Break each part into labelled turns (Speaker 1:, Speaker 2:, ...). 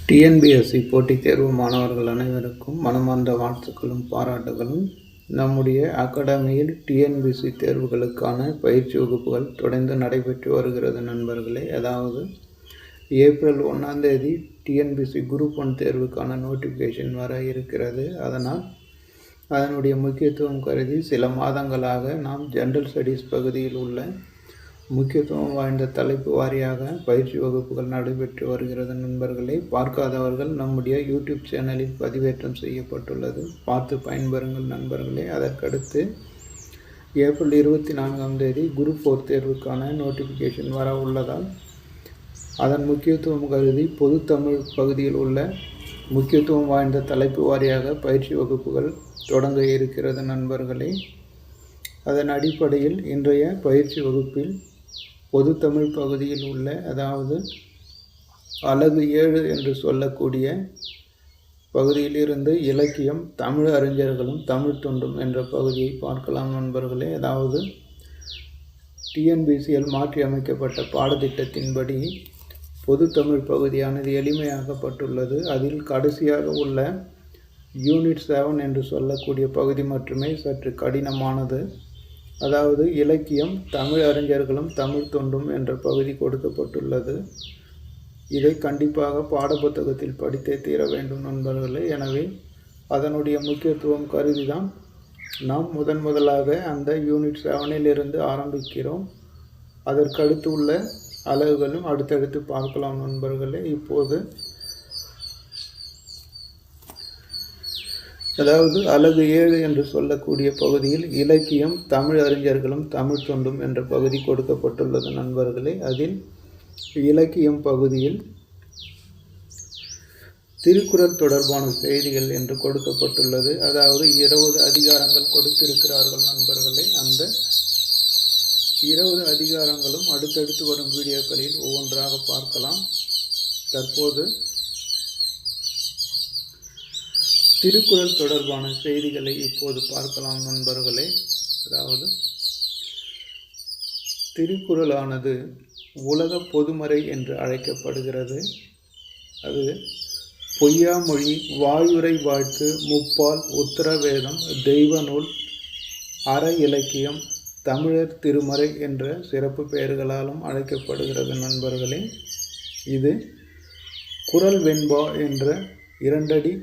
Speaker 1: TNPSC போட்டித் தேர்வு மாணவர்கள் அனைவருக்கும் மனமார்ந்த வாழ்த்துக்களும் பாராட்டுகளும். நம்முடைய அகாடமியில் டிஎன்பிஎஸ்சி தேர்வுகளுக்கான பயிற்சி வகுப்புகள் தொடர்ந்து நடைபெற்று வருகிறது நண்பர்களே. அதாவது ஏப்ரல் 1ஆம் தேதி டிஎன்பிஎஸ்சி குரூப் 1 தேர்வுக்கான நோட்டிஃபிகேஷன் வர இருக்கிறது. அதனால் அதனுடைய முக்கியத்துவம் கருதி சில மாதங்களாக நாம் ஜென்ரல் ஸ்டடீஸ் பகுதியில் உள்ள முக்கியத்துவம் வாய்ந்த தலைப்பு வாரியாக பயிற்சி வகுப்புகள் நடைபெற்று வருகிறது நண்பர்களே. பார்க்காதவர்கள் நம்முடைய யூடியூப் சேனலில் பதிவேற்றம் செய்யப்பட்டுள்ளது, பார்த்து பயன்பெறுங்கள் நண்பர்களே. அதற்கடுத்து ஏப்ரல் 24ஆம் தேதி குரூப் 4 தேர்வுக்கான நோட்டிஃபிகேஷன் வர உள்ளதால் அதன் முக்கியத்துவம் கருதி பொது தமிழ் பகுதியில் உள்ள முக்கியத்துவம் வாய்ந்த தலைப்பு வாரியாக பயிற்சி வகுப்புகள் தொடங்க இருக்கிறது நண்பர்களே. அதன் அடிப்படையில் இன்றைய பயிற்சி வகுப்பில் பொது தமிழ் பகுதியில் உள்ள அதாவது அலகு 7 என்று சொல்லக்கூடிய பகுதியிலிருந்து இலக்கியம், தமிழ் அறிஞர்களும் தமிழ் தொண்டும் என்ற பகுதியை பார்க்கலாம் நண்பர்களே. அதாவது டிஎன்பிஎஸ்சியால் மாற்றி அமைக்கப்பட்ட பாடத்திட்டத்தின்படி பொது தமிழ் பகுதியானது எளிமையாக்கப்பட்டுள்ளது. அதில் கடைசியாக உள்ள யூனிட் 7 என்று சொல்லக்கூடிய பகுதி மட்டுமே சற்று கடினமானது. அதாவது இலக்கியம், தமிழ் அறிஞர்களும் தமிழ் தொண்டும் என்ற பகுதி கொடுக்கப்பட்டுள்ளது. இதை கண்டிப்பாக பாடப்புத்தகத்தில் படித்தே தீர வேண்டும் நண்பர்களே. எனவே அதனுடைய முக்கியத்துவம் கருதி தான் நாம் முதலாக அந்த யூனிட் 7 இருந்து ஆரம்பிக்கிறோம். அதற்கடுத்து உள்ள அலகுகளும் அடுத்தடுத்து பார்க்கலாம் நண்பர்களே. இப்போது அதாவது அலகு 7 என்று சொல்லக்கூடிய பகுதியில் இலக்கியம், தமிழ் அறிஞர்களும் தமிழ் தொண்டும் என்ற பகுதி கொடுக்கப்பட்டுள்ளது நண்பர்களே. அதில் இலக்கியம் பகுதியில் திருக்குறள் தொடர்பான செய்திகள் என்று கொடுக்கப்பட்டுள்ளது. அதாவது 20 அதிகாரங்கள் கொடுத்திருக்கிறார்கள் நண்பர்களே. அந்த 20 அதிகாரங்களும் அடுத்தடுத்து வரும் வீடியோக்களில் ஒவ்வொன்றாக பார்க்கலாம். தற்போது திருக்குறள் தொடர்பான செய்திகளை இப்போது பார்க்கலாம் நண்பர்களே. அதாவது திருக்குறளானது உலக பொதுமறை என்று அழைக்கப்படுகிறது. அது பொய்யாமொழி, வாயுரை வாழ்த்து, முப்பால், உத்தரவேதம், தெய்வ நூல், அற இலக்கியம், தமிழர் திருமறை என்ற சிறப்பு பெயர்களாலும் அழைக்கப்படுகிறது நண்பர்களே. இது குறள் வெண்பா என்ற 2 அடி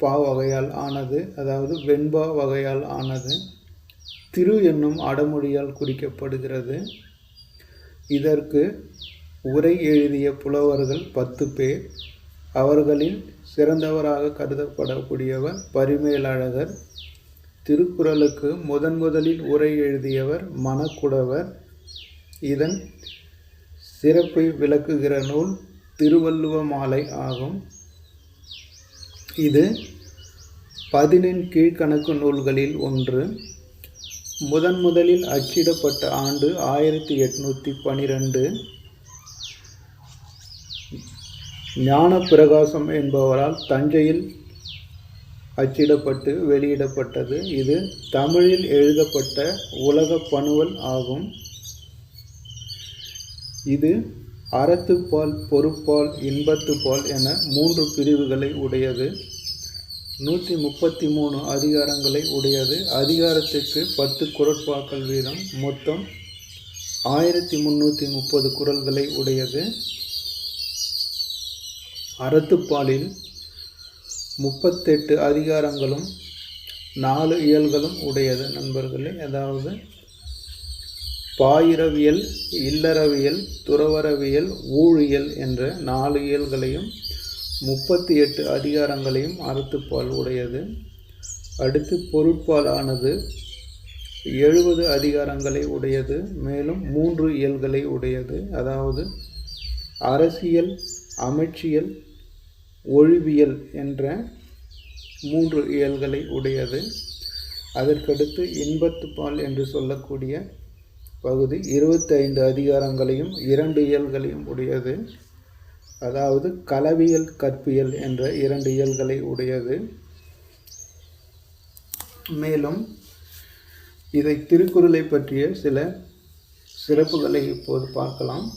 Speaker 1: பா வகையால் ஆனது. அதாவது வெண்பா வகையால் ஆனது. திரு என்னும் அடமொழியால் குறிக்கப்படுகிறது. இதற்கு உரை எழுதிய புலவர்கள் 10 பேர். அவர்களில் சிறந்தவராக கருதப்படக்கூடியவர் பரிமேலழகர். திருக்குறளுக்கு முதலில் உரை எழுதியவர் மணக்குடவர். இதன் சிறப்பை விளக்குகிற நூல் திருவள்ளுவ மாலை ஆகும். இது 14 கீழ்கணக்கு நூல்களில் ஒன்று. முதலில் அச்சிடப்பட்ட ஆண்டு 1812. ஞானப்பிரகாசம் என்பவரால் தஞ்சையில் அச்சிடப்பட்டு வெளியிடப்பட்டது. இது தமிழில் எழுதப்பட்ட உலக பணுவல் ஆகும். இது அறத்துப்பால், பொருட்பால், இன்பத்துப்பால் என 3 பிரிவுகளை உடையது. 133 அதிகாரங்களை உடையது. அதிகாரத்திற்கு 10 குறட்பாக்கள் வீதம். மொத்தம் 1330 குறள்களை உடையது. அறத்துப்பாலில் 38 அதிகாரங்களும் 4 இயல்களும் உடையது நண்பர்களே. அதாவது பாயிரவியல், இல்லறவியல், துறவரவியல், ஊழியல் என்ற 4 இயல்களையும் 38 அதிகாரங்களையும் அறத்துப்பால் உடையது. அடுத்து பொருட்பாலானது 70 அதிகாரங்களை உடையது. மேலும் 3 இயல்களை உடையது. அதாவது அரசியல், அமைச்சியல், ஒழிவியல் என்ற 3 இயல்களை உடையது. அதற்கடுத்து இன்பத்துப்பால் என்று சொல்லக்கூடிய பகுதி 25 அதிகாரங்களையும் 2 இயல்களையும் உடையது. அதாவது களவியல், கற்பியல் என்ற 2 இயல்களை உடையது. மேலும் இதை திருக்குறளை பற்றிய சில சிறப்புகளை இப்போது பார்க்கலாம்.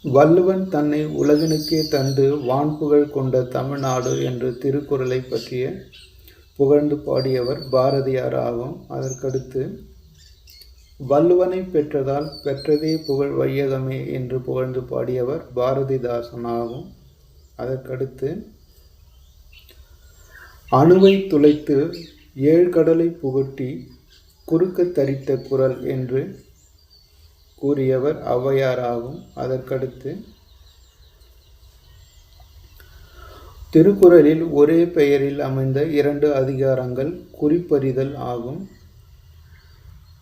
Speaker 1: வள்ளுவன் தன்னை உலகினுக்கே தந்து வான்புகழ் கொண்ட தமிழ்நாடு என்று திருக்குறளை பற்றிய புகழ்ந்து பாடியவர் பாரதியார் ஆகும். அதற்கடுத்து வள்ளுவனை பெற்றதால் பெற்றதே புகழ் வையகமே என்று புகழ்ந்து பாடியவர் பாரதிதாசன் ஆகும். அதற்கடுத்து அணுவை துளைத்து ஏழ்கடலை புகட்டி குறுக்க தரித்த குறள் என்று கூறியவர் ஔவையார் ஆகும். அதற்கடுத்து திருக்குறளில் ஒரே பெயரில் அமைந்த 2 அதிகாரங்கள் குறிப்பறிதல் ஆகும்.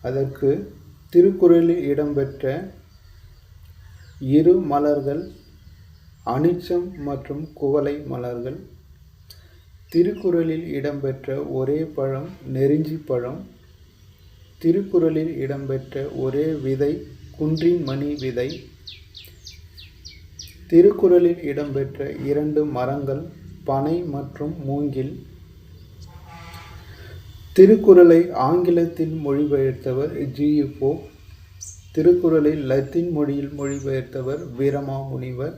Speaker 1: அதற்கு திருக்குறளில் இடம்பெற்ற 2 மலர்கள் அனிச்சம் மற்றும் குவளை மலர்கள். திருக்குறளில் இடம்பெற்ற ஒரே பழம் நெருஞ்சி பழம். திருக்குறளில் இடம்பெற்ற ஒரே விதை குன்றின் மணி விதை. திருக்குறளில் இடம்பெற்ற 2 மரங்கள் பனை மற்றும் மூங்கில். திருக்குறளை ஆங்கிலத்தில் மொழிபெயர்த்தவர் ஜி.யு. போப். திருக்குறளை லத்தீன் மொழியில் மொழிபெயர்த்தவர் வீரமாமுனிவர்.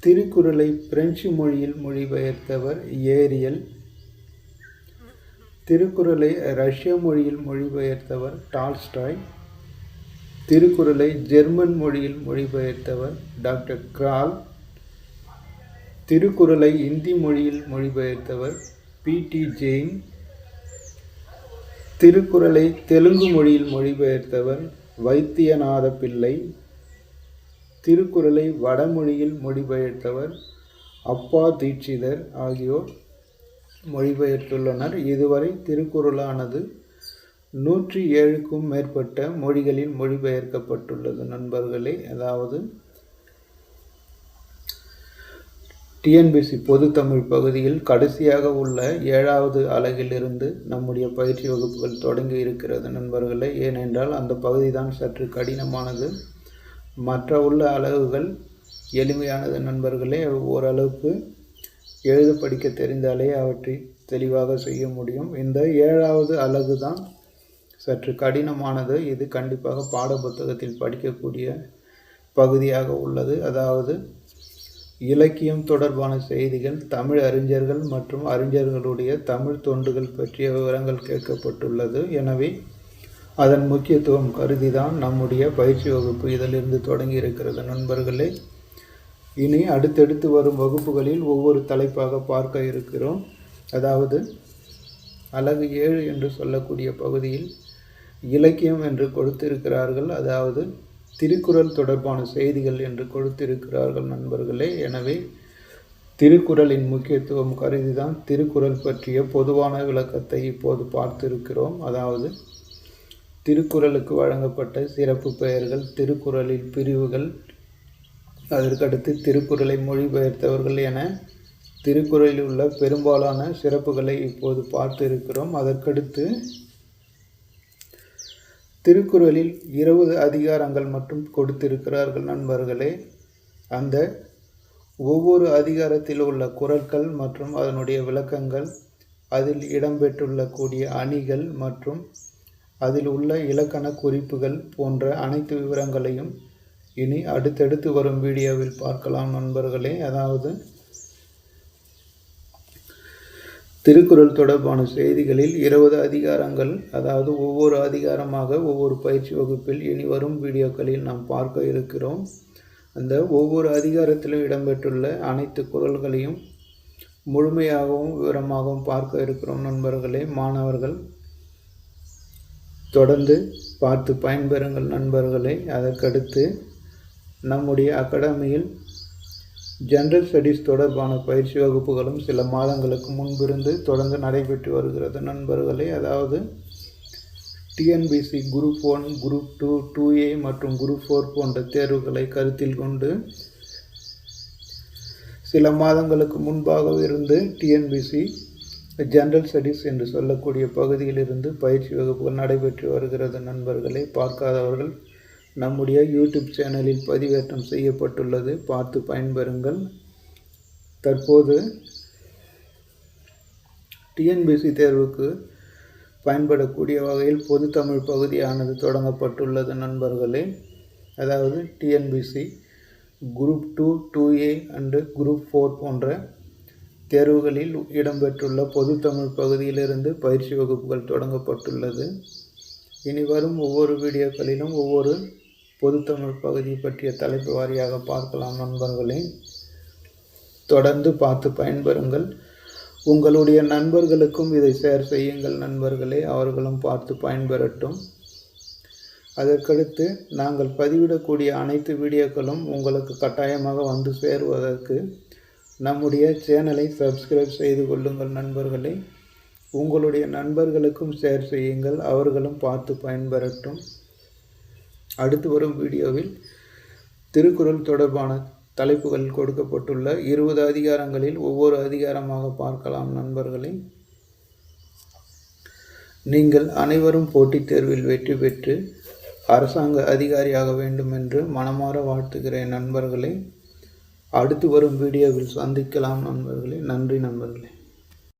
Speaker 1: திருக்குறளை பிரெஞ்சு மொழியில் மொழிபெயர்த்தவர் ஏரியல். திருக்குறளை ரஷ்ய மொழியில் மொழிபெயர்த்தவர் டால்ஸ்டாய். திருக்குறளை ஜெர்மன் மொழியில் மொழிபெயர்த்தவர் டாக்டர் கிரால். திருக்குறளை இந்தி மொழியில் மொழிபெயர்த்தவர் பி.டி. ஜெயின். திருக்குறளை தெலுங்கு மொழியில் மொழிபெயர்த்தவர் வைத்தியநாத பிள்ளை. திருக்குறளை வடமொழியில் மொழிபெயர்த்தவர் அப்பா தீட்சிதர் ஆகியோர் மொழிபெயர்த்துள்ளனர். இதுவரை திருக்குறளானது 107க்கும் மேற்பட்ட மொழிகளில் மொழிபெயர்க்கப்பட்டுள்ளது நண்பர்களே. அதாவது டிஎன்பிஎஸ்சி பொது தமிழ் பகுதியில் கடைசியாக உள்ள 7வது அலகிலிருந்து நம்முடைய பயிற்சி வகுப்புகள் தொடங்கி இருக்கிறது நண்பர்களே. ஏனென்றால் அந்த பகுதி தான் சற்று கடினமானது. மற்ற உள்ள அலகுகள் எளிமையானது நண்பர்களே. ஓரளவுக்கு எழுத படிக்க தெரிந்தாலே அவற்றை தெளிவாக செய்ய முடியும். இந்த 7வது அலகு தான் சற்று கடினமானது. இது கண்டிப்பாக பாட புத்தகத்தில் படிக்கக்கூடிய பகுதியாக உள்ளது. அதாவது இலக்கியம் தொடர்பான செய்திகள், தமிழ் அறிஞர்கள் மற்றும் அறிஞர்களுடைய தமிழ் தொண்டுகள் பற்றிய விவரங்கள் கேட்கப்பட்டுள்ளது. எனவே அதன் முக்கியத்துவம் கருதி தான் நம்முடைய பயிற்சி வகுப்பு இதிலிருந்து தொடங்கி இருக்கிறது நண்பர்களே. இனி அடுத்தடுத்து வரும் வகுப்புகளில் ஒவ்வொரு தலைப்பாக பார்க்க இருக்கிறோம். அதாவது அலகு 7 என்று சொல்லக்கூடிய பகுதியில் இலக்கியம் என்று கொடுத்திருக்கிறார்கள். அதாவது திருக்குறள் தொடர்பான செய்திகள் என்று கொடுத்திருக்கிறார்கள் நண்பர்களே. எனவே திருக்குறளின் முக்கியத்துவம் கருதி தான் திருக்குறள் பற்றிய பொதுவான விளக்கத்தை இப்போது பார்த்திருக்கிறோம். அதாவது திருக்குறளுக்கு வழங்கப்பட்ட சிறப்பு பெயர்கள், திருக்குறளில் பிரிவுகள், அதற்கடுத்து திருக்குறளை மொழிபெயர்த்தவர்கள் என திருக்குறளில் உள்ள பெரும்பாலான சிறப்புகளை இப்போது பார்த்து இருக்கிறோம். அதற்கடுத்து திருக்குறளில் 20 அதிகாரங்கள் மட்டும் கொடுத்திருக்கிறார்கள் நண்பர்களே. அந்த ஒவ்வொரு அதிகாரத்தில் உள்ள குறள்கள் மற்றும் அதனுடைய விளக்கங்கள், அதில் இடம்பெற்றுள்ள கூடிய அணிகள் மற்றும் அதில் உள்ள இலக்கண குறிப்புகள் போன்ற அனைத்து விவரங்களையும் இனி அடுத்தடுத்து வரும் வீடியோவில் பார்க்கலாம் நண்பர்களே. அதாவது திருக்குறள் தொடர்பான செய்திகளில் 20 அதிகாரங்கள், அதாவது ஒவ்வொரு அதிகாரமாக ஒவ்வொரு பயிற்சி வகுப்பில் இனி வரும் வீடியோக்களில் நாம் பார்க்க இருக்கிறோம். அந்த ஒவ்வொரு அதிகாரத்திலும் இடம்பெற்றுள்ள அனைத்து குறள்களையும் முழுமையாகவும் விவரமாகவும் பார்க்க இருக்கிறோம் நண்பர்களே. மாணவர்கள் தொடர்ந்து பார்த்து பயன்பெறுங்கள் நண்பர்களே. அதற்கடுத்து நம்முடைய அகாடமியில் ஜெனரல் ஸ்டடீஸ் தொடர்பான பயிற்சி வகுப்புகளும் சில மாதங்களுக்கு முன்பிருந்து தொடர்ந்து நடைபெற்று வருகிறது நண்பர்களே. அதாவது டிஎன்பிஎஸ்சி குரூப் 1, குரூப் 2, 2A மற்றும் குரூப் 4 போன்ற தேர்வுகளை கருத்தில் கொண்டு சில மாதங்களுக்கு முன்பாக இருந்து டிஎன்பிஎஸ்சி ஜெனரல் ஸ்டடீஸ் என்று சொல்லக்கூடிய பகுதியிலிருந்து பயிற்சி வகுப்புகள் நடைபெற்று வருகிறது நண்பர்களே. பார்க்காதவர்கள் நம்முடைய யூடியூப் சேனலில் பதிவேற்றம் செய்யப்பட்டுள்ளது, பார்த்து பயன்பெறுங்கள். தற்போது டிஎன்பிஎஸ்சி தேர்வுக்கு பயன்படக்கூடிய வகையில் பொது தமிழ் பகுதியானது தொடங்கப்பட்டுள்ளது நண்பர்களே. அதாவது TNPSC group 2, 2A and group 4 போன்ற தேர்வுகளில் இடம்பெற்றுள்ள பொதுத்தமிழ் பகுதியிலிருந்து பயிற்சி வகுப்புகள் தொடங்கப்பட்டுள்ளது. இனி வரும் ஒவ்வொரு வீடியோக்களிலும் ஒவ்வொரு பொதுத்தமிழ் பகுதி பற்றிய தலைப்பு வாரியாக பார்க்கலாம் நண்பர்களே. தொடர்ந்து பார்த்து பயன்பெறுங்கள். உங்களுடைய நண்பர்களுக்கும் இதை ஷேர் செய்யுங்கள் நண்பர்களே, அவர்களும் பார்த்து பயன்பெறட்டும். அதற்கடுத்து நாங்கள் பதிவிடக்கூடிய அனைத்து வீடியோக்களும் உங்களுக்கு கட்டாயமாக வந்து சேருவதற்கு நம்முடைய சேனலை சப்ஸ்கிரைப் செய்து கொள்ளுங்கள் நண்பர்களே. உங்களுடைய நண்பர்களுக்கும் ஷேர் செய்யுங்கள், அவர்களும் பார்த்து பயன்பெறட்டும். அடுத்து வரும் வீடியோவில் திருக்குறள் தொடர்பான தலைப்புகள் கொடுக்கப்பட்டுள்ள 20 அதிகாரங்களில் ஒவ்வொரு அதிகாரமாக பார்க்கலாம் நண்பர்களே. நீங்கள் அனைவரும் போட்டித் தேர்வில் வெற்றி பெற்று அரசாங்க அதிகாரியாக வேண்டும் என்று மனமாற வாழ்த்துகிறேன் நண்பர்களே. அடுத்து வரும் வீடியோவில் சந்திக்கலாம் நண்பர்களே. நன்றி நண்பர்களே.